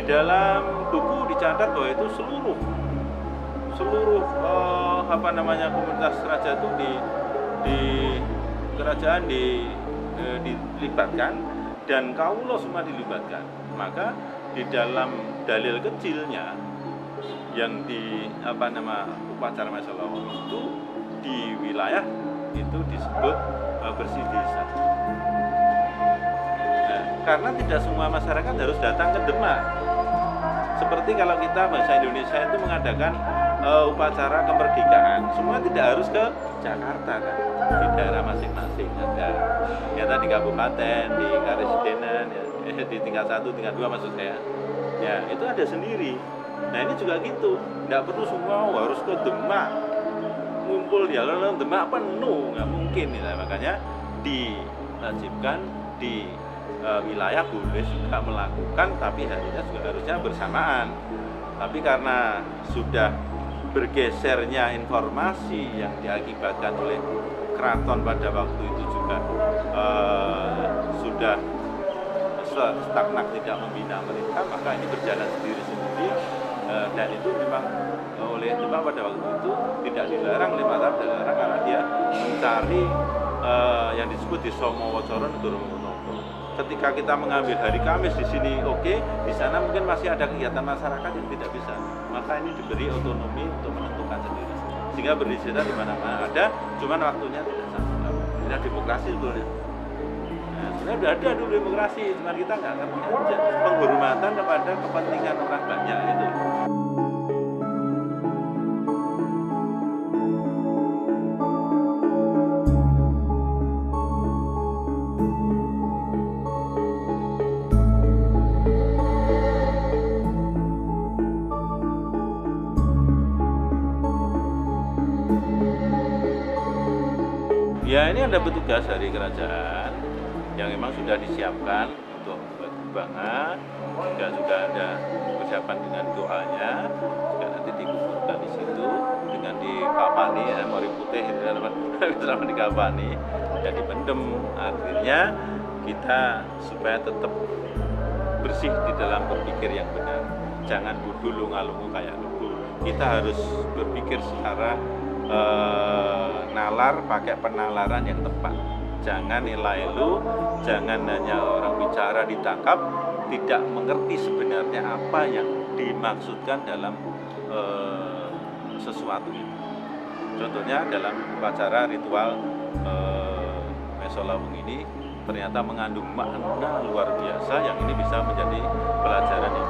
dalam buku dicatat bahwa itu seluruh komunitas raja itu di kerajaan dilibatkan dan kaulo semua dilibatkan. Maka di dalam dalil kecilnya yang di upacara masalah itu di wilayah itu disebut bersih desa. Nah, karena tidak semua masyarakat harus datang ke Demak. Seperti kalau kita bangsa Indonesia itu mengadakan upacara kemerdekaan, semua tidak harus ke Jakarta kan, di daerah masing-masing ada. Ternyata di kabupaten, di karesidenan, di tingkat 1, tingkat 2 maksud saya. Ya, itu ada sendiri. Nah, ini juga gitu. Nggak perlu semua harus ke Demak. Ngumpul di alun-alun Demak penuh, nggak mungkin. Ya. Makanya diwajibkan di wilayah boleh juga melakukan, tapi harusnya bersamaan. Tapi karena sudah bergesernya informasi yang diakibatkan oleh keraton pada waktu itu juga sudah stagnan tidak membina mereka, maka ini berjalan sendiri-sendiri, dan itu memang oleh Demak pada waktu itu tidak dilarang oleh Mataram, dilarang karena dia mencari yang disebut di Somo Wocoro Negoro Mengkono. Ketika kita mengambil hari Kamis di sini oke, di sana mungkin masih ada kegiatan masyarakat yang tidak bisa. Maka ini diberi otonomi untuk menentukan sendiri. Sehingga berdisita di mana-mana ada, cuman waktunya tidak sama. Ini demokrasi sebetulnya. Nah, sebenarnya sudah ada dulu demokrasi, cuma kita nggak ngerti aja. Penghormatan kepada kepentingan orang banyak itu. Ya, ini ada petugas dari kerajaan yang memang sudah disiapkan untuk berkembangan, juga ada persiapan dengan doanya, juga nanti dikuburkan di situ dengan dikapani, mori putih selama dikapani dan dipendem. Artinya kita supaya tetap bersih di dalam berpikir yang benar, jangan bodoh lunga-lungu kayak lugu. Kita harus berpikir secara nalar, pakai penalaran yang tepat. Jangan nilai lu, jangan hanya orang bicara ditangkap, tidak mengerti sebenarnya apa yang dimaksudkan dalam sesuatu itu. Contohnya dalam upacara ritual Mesolawung ini ternyata mengandung makna luar biasa yang ini bisa menjadi pelajaran yang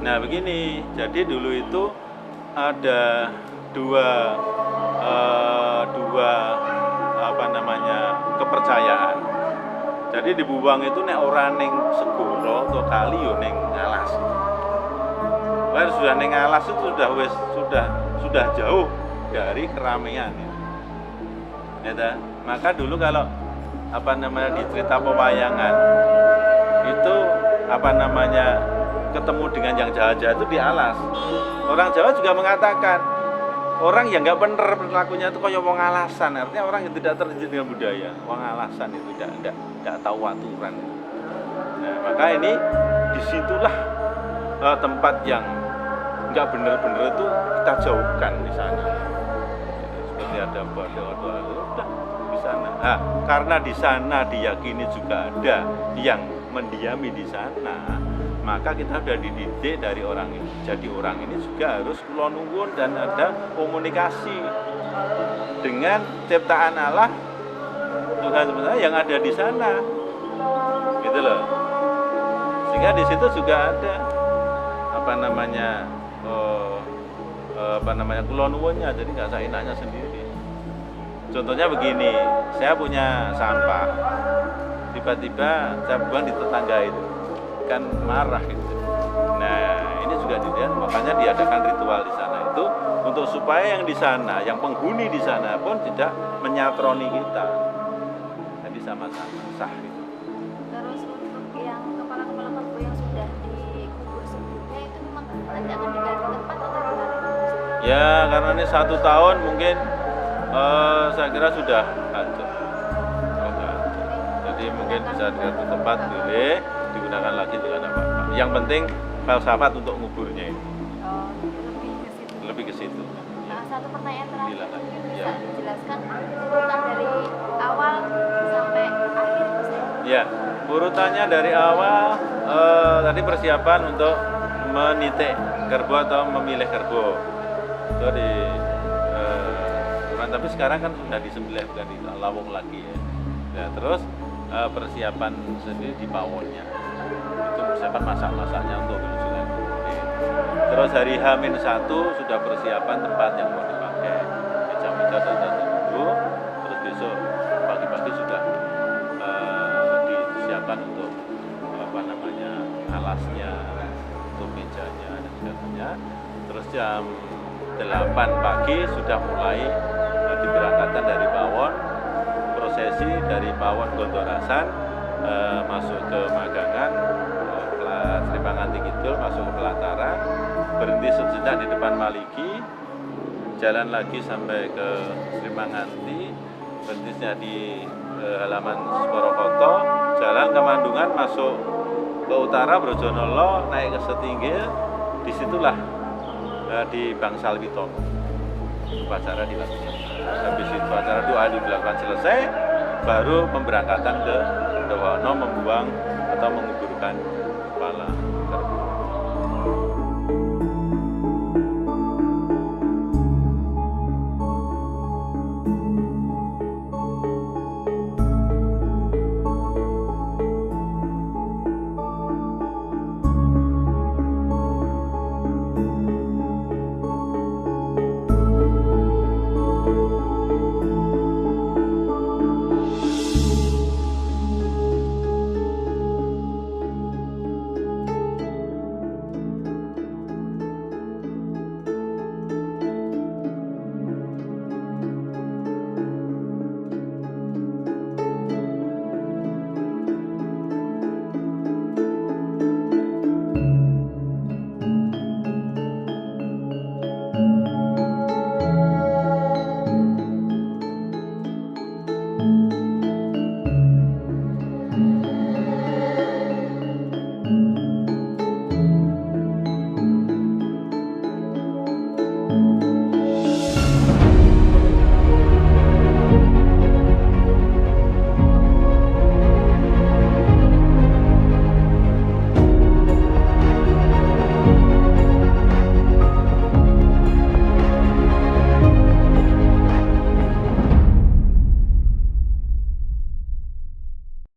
Nah begini, jadi dulu itu ada dua kepercayaan. Jadi di Buwang itu nek ora ning segoro atau kali yo ning alas. Wes sudah ning alas itu sudah jauh dari keramaian. Ya, maka dulu kalau di cerita pewayangan itu ketemu dengan yang jahat-jahat itu di alas. Orang Jawa juga mengatakan orang yang nggak benar perilakunya itu kayak wong alasan. Artinya orang yang tidak terdidik dengan budaya, wong alasan itu tidak tahu aturan. Nah, maka ini disitulah tempat yang nggak benar-benar itu kita jauhkan di sana. Seperti ada doa-doa udah di sana. Nah, karena di sana diyakini juga ada yang mendiami di sana, maka kita sudah dididik dari orang ini. Jadi orang ini juga harus kula nuwun dan ada komunikasi dengan ciptaan Allah Tuhan sebenarnya yang ada di sana, gitu loh. Sehingga di situ juga ada kula nuwunnya, jadi nggak seenaknya sendiri. Contohnya begini, saya punya sampah, tiba-tiba saya buang di tetangga itu. Kan marah gitu. Nah, ini juga dilihat, makanya diadakan ritual di sana itu untuk supaya yang di sana, yang penghuni di sana pun tidak menyatroni kita. Jadi sama-sama sah gitu. Terus untuk yang kepala-kepala keluarga yang sudah dikubur sebelumnya itu memang nanti akan diganti tempat atau gimana? Ya karena ini 1 tahun mungkin saya kira sudah hancur. Jadi mungkin bisa di satu tempat boleh digunakan lagi dengan apa-apa. Yang penting filsafat untuk nguburnya ini. Oh, lebih ke situ. Lebih ke situ. Nah, satu pertanyaan terakhir Silakan. mungkin bisa Ya. dijelaskan urutan dari awal sampai akhir Mas ya? Ya, urutannya dari awal tadi persiapan untuk menitik kerbau atau memilih kerbau. Itu di tapi sekarang kan sudah disembelih, bukan di lawung lagi ya. Ya, terus persiapan sendiri di pawonnya. Itu persiapan masak-masaknya untuk penyusunan. Terus hari H-1 sudah persiapan tempat yang mau dipakai, meja-meja dan tunggu. Terus besok pagi-pagi sudah disiapkan untuk apa namanya alasnya, untuk mejanya dan sebagainya. Terus jam 8 pagi sudah mulai diberangkatkan dari pawon, prosesi dari pawon Gondorasan masuk ke Magangan, Sri Panganti Kidul masuk ke Pelataran, berhenti sejenak di depan Maliki, jalan lagi sampai ke Sri Panganti, berhentinya di halaman Sporokoto, jalan ke Mandungan masuk ke utara Brojonolo, naik ke Setinggil, disitulah di Bangsal Witomo upacara dilakukan. Habis itu acara doa dilakukan selesai, baru pemberangkatan ke Dowono membuang atau menguburkan kepala.